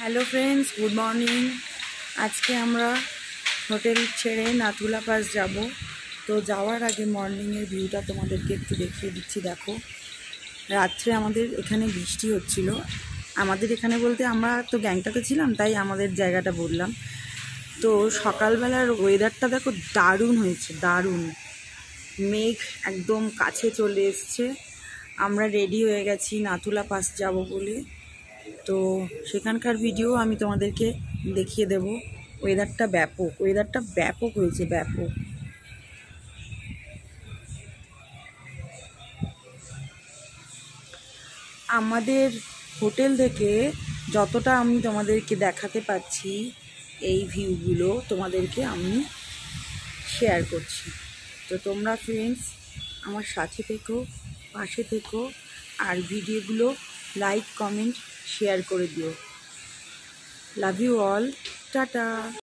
Hello friends, good morning. আজকে আমরা hotel ছেড়ে নাথুলা পাস যাব। তো যাওয়ার আগে মর্নিংয়ের ভিউটা তোমাদেরকে একটু দেখিয়ে দিচ্ছি। দেখো, রাত্রে আমাদের এখানে বৃষ্টি হচ্ছিল। আমাদের এখানে বলতে আমরা তো গ্যাংটকে ছিলাম, তাই আমাদের জায়গাটা বললাম। তো সকালবেলার ওয়েদারটা দেখো, দারুণ হয়েছে, দারুণ। মেঘ একদম কাছে চলে এসছে। আমরা রেডি হয়ে গেছি নাথুলা পাস যাব বলে। তো সেখানকার ভিডিও আমি তোমাদেরকে দেখিয়ে দেব। ওয়েদারটা ব্যাপক হয়েছে, ব্যাপক। আমাদের হোটেল থেকে যতটা আমি তোমাদেরকে দেখাতে পাচ্ছি, এই ভিউগুলো তোমাদেরকে আমি শেয়ার করছি। তো তোমরা ফ্রেন্ডস আমার সাথে থেকো, পাশে থেকো, আর ভিডিওগুলো লাইক, কমেন্ট, শেয়ার করে দিও। Love you all, tata.